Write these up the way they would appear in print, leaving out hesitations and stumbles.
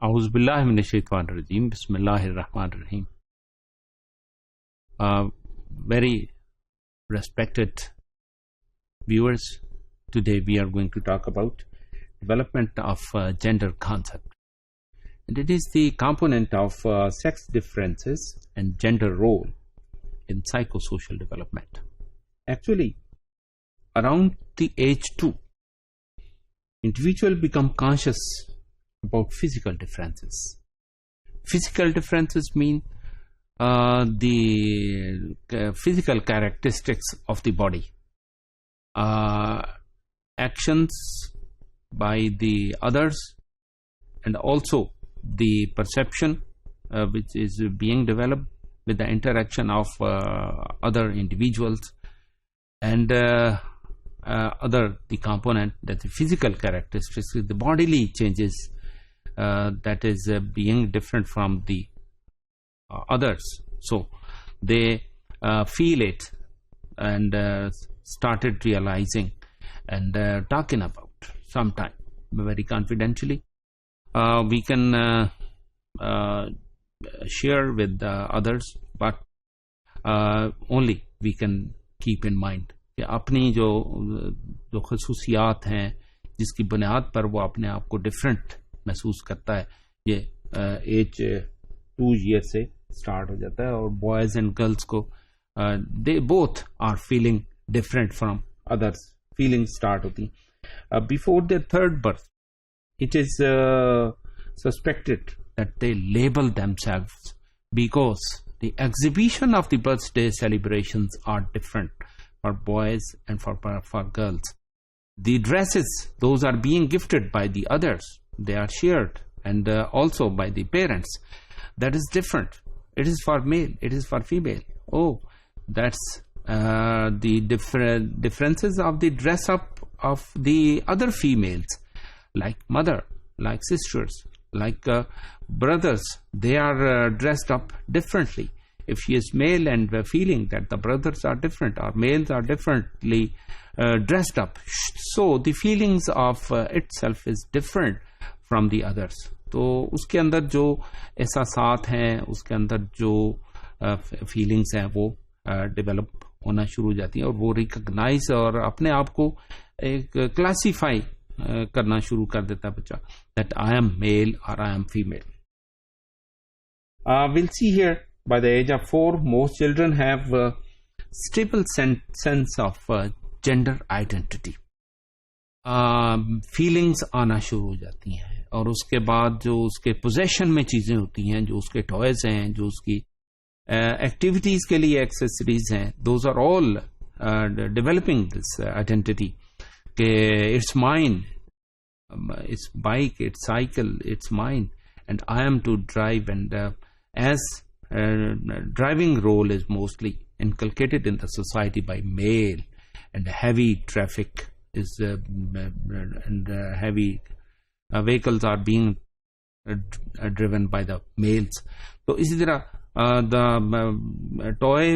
اعوذ باللہ من الشیطان الرجیم بسم اللہ الرحمن الرحیم. Very respected viewers, today we are going to talk about development of gender concept. And it is the component of sex differences and gender role in psychosocial development. Actually, around the age 2, individuals become conscious about physical differences. Physical differences mean the physical characteristics of the body, actions by the others, and also the perception which is being developed with the interaction of other individuals, and other the component that the physical characteristics, the bodily changes that is being different from the others. So they feel it and started realizing and talking about sometime very confidentially. We can share with others, but only we can keep in mind کہ اپنی جو خصوصیات ہیں جس کی بنیاد پر وہ اپنے آپ کو ڈفرینٹ محسوس کرتا ہے. یہ ایج 2 ایئر سے اسٹارٹ ہو جاتا ہے, اور بوائز اینڈ گرلس کو they both are feeling different from others. Feeling start ہوتی ہیں before their third birth. It is suspected that they label themselves because the exhibition of the birthday celebrations are different for boys and for girls. The dresses, those are being gifted by the others. They are shared, and also by the parents. That is different. It is for male, it is for female. Oh, that's the differences of the dress up of the other females, like mother, like sisters, like brothers. They are dressed up differently. If she is male and feeling that the brothers are different or males are differently dressed up, so the feelings of itself is different from the others. تو اس کے اندر جو احساسات ہیں, اس کے اندر جو feelings ہیں, وہ develop ہونا شروع ہو جاتی ہیں, اور وہ ریکگنائز اور اپنے آپ کو ایک کلاسیفائی کرنا شروع کر دیتا ہے بچہ, that I am male or I am female. We'll see here, by the age of 4, most children have a stable sense of gender identity. Feelings آنا شروع ہو جاتی ہیں, اور اس کے بعد جو اس کے پوزیشن میں چیزیں ہوتی ہیں, جو اس کے ٹوائز ہیں, جو اس کی ایکٹیویٹیز کے لیے ایکسیسریز ہیں, those are all developing this identity کہ it's mine, it's bike, it's cycle, it's mine, and I am to drive. And as driving role is mostly inculcated in the society by male, and heavy traffic is and heavy vehicles are being driven by the males. تو اسی طرح the toy,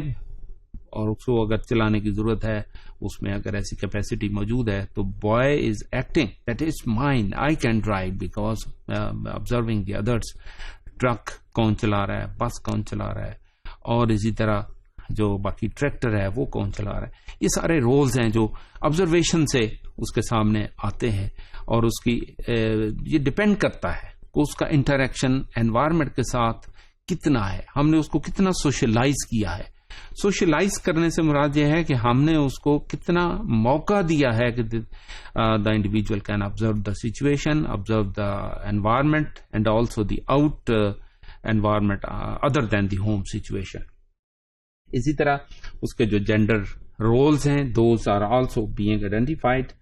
اور اس کو اگر چلانے کی ضرورت ہے, اس میں اگر ایسی کیپیسٹی موجود ہے, تو boy is acting that is mine, I can drive, because observing the others. Truck کون چلا رہا ہے, بس کون چلا رہا ہے, اور اسی طرح جو باقی ٹریکٹر ہے وہ کون چلا رہا ہے. یہ سارے رولز ہیں جو آبزرویشن سے اس کے سامنے آتے ہیں, اور اس کی یہ ڈپینڈ کرتا ہے کہ اس کا انٹریکشن انوائرمنٹ کے ساتھ کتنا ہے, ہم نے اس کو کتنا سوشلائز کیا ہے. سوشلائز کرنے سے مراد یہ ہے کہ ہم نے اس کو کتنا موقع دیا ہے کہ the individual can observe the situation, observe the environment, and also the out environment other than the home situation. اسی طرح اس کے جو جینڈر رولز ہیں, those are also being identified,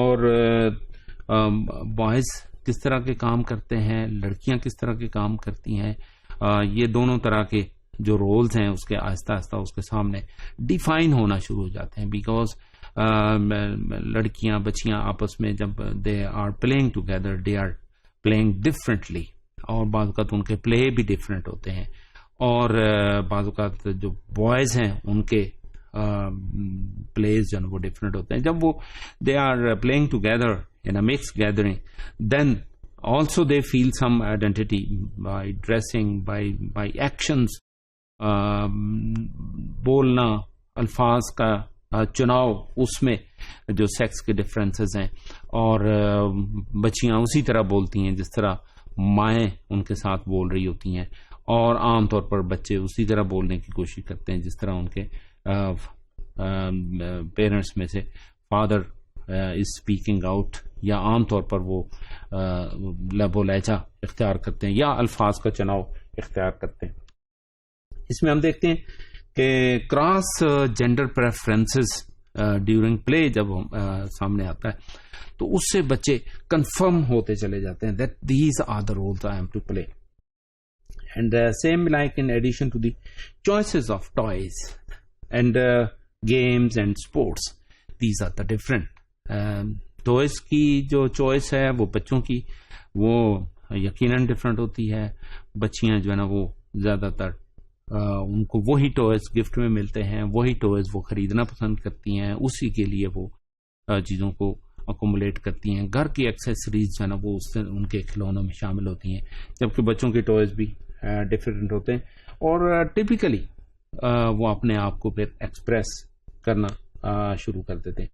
اور بوائز کس طرح کے کام کرتے ہیں, لڑکیاں کس طرح کے کام کرتی ہیں, یہ دونوں طرح کے جو رولز ہیں اس کے آہستہ آہستہ اس کے سامنے ڈیفائن ہونا شروع ہو جاتے ہیں. بیکاز لڑکیاں بچیاں آپس میں جب they are playing together, they are playing differently, اور بعض اوقات ان کے پلے بھی ڈفرینٹ ہوتے ہیں, اور بعض اوقات جو بوائز ہیں ان کے پلیز جو وہ ڈفرینٹ ہوتے ہیں. جب وہ they are playing together in a mix gathering, then also they feel some identity by dressing, by actions, بولنا, الفاظ کا چناؤ, اس میں جو سیکس کے ڈفرینسز ہیں, اور بچیاں اسی طرح بولتی ہیں جس طرح مائیں ان کے ساتھ بول رہی ہوتی ہیں, اور عام طور پر بچے اسی طرح بولنے کی کوشش کرتے ہیں جس طرح ان کے پیرنٹس میں سے فادر از اسپیکنگ آؤٹ, یا عام طور پر وہ لب و لہجہ اختیار کرتے ہیں یا الفاظ کا چناؤ اختیار کرتے ہیں. اس میں ہم دیکھتے ہیں کہ کراس جینڈر پریفرنسز ڈیورنگ پلے جب سامنے آتا ہے تو اس سے بچے کنفرم ہوتے چلے جاتے ہیں that these are the roles I am to play. And same like in addition to the choices of toys and games and sports, these are the different. Toys کی جو چوائس ہے وہ بچوں کی وہ یقیناً ڈفرینٹ ہوتی ہے. بچیاں جو ہے نا وہ زیادہ تر ان کو وہی ٹوائز گفٹ میں ملتے ہیں, وہی ٹوائز وہ خریدنا پسند کرتی ہیں, اسی کے لیے وہ چیزوں کو اکومولیٹ کرتی ہیں. گھر کی ایکسیسریز جو ہے نا وہ اس سے ان کے کھلونوں میں شامل ہوتی ہیں, جبکہ بچوں کے ٹوائز بھی ڈفرینٹ ہوتے ہیں, اور ٹپیکلی وہ اپنے آپ کو پھر ایکسپریس کرنا شروع کر دیتے ہیں.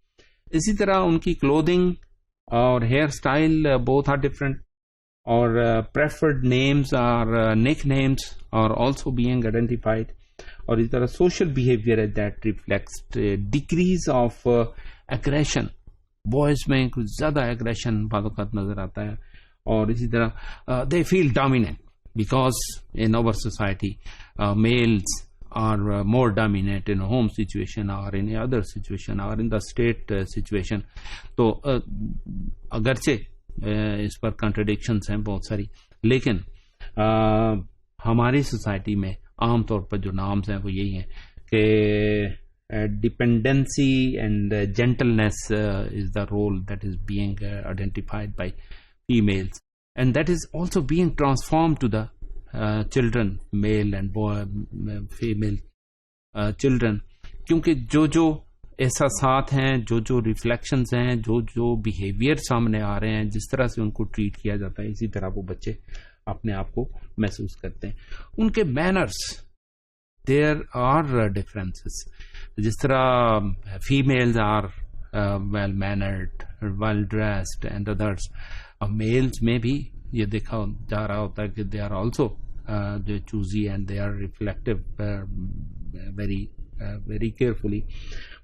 اسی طرح ان کی کلودنگ اور hair style both are different, اور preferred names or nicknames are also being identified. اور اسی طرح social behavior that reflects decrease of aggression. boys میں کچھ زیادہ aggression بعض اوقات نظر آتا ہے, اور اسی طرح they feel dominant because in our society males are more dominant in a home situation or in other situation or in the state situation. تو اگرچہ اس پر کنٹرڈکشنس ہیں بہت ساری, لیکن ہماری سوسائٹی میں عام طور پر جو نامز ہیں وہ یہی ہیں کہ dependency and gentleness is the role that is being identified by families, and that is also being transform to the children, male and female children, کیونکہ جو احساسات ہیں, جو ریفلیکشنز ہیں, جو بیہیویئر سامنے آ رہے ہیں, جس طرح سے ان کو ٹریٹ کیا جاتا ہے, اسی طرح وہ بچے اپنے آپ کو محسوس کرتے ہیں. ان کے مینرز, دیر آر ڈفرینسز, جس طرح females are well mannered, well dressed and others. Males میں بھی یہ دیکھا جا رہا ہوتا ہے کہ they are also choosy and they are reflective very carefully,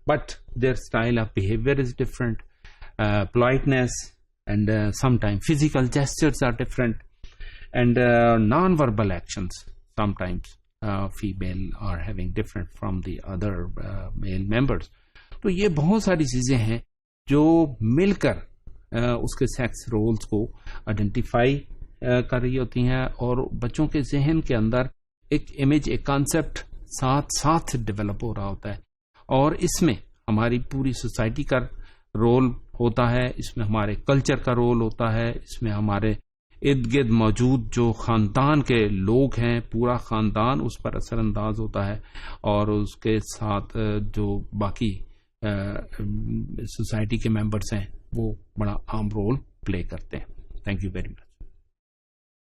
but their style of behavior is different. Politeness and sometimes physical gestures are different, and non-verbal actions sometimes female are having different from the other male members. تو یہ بہت ساری چیزیں ہیں جو مل کر اس کے سیکس رولز کو آئیڈینٹیفائی کر رہی ہوتی ہیں, اور بچوں کے ذہن کے اندر ایک امیج, ایک کانسیپٹ ساتھ ڈیولپ ہو رہا ہوتا ہے. اور اس میں ہماری پوری سوسائٹی کا رول ہوتا ہے, اس میں ہمارے کلچر کا رول ہوتا ہے, اس میں ہمارے ارد گرد موجود جو خاندان کے لوگ ہیں, پورا خاندان اس پر اثر انداز ہوتا ہے, اور اس کے ساتھ جو باقی سوسائٹی کے ممبرس ہیں وہ بڑا اہم رول پلے کرتے ہیں. Thank you very much.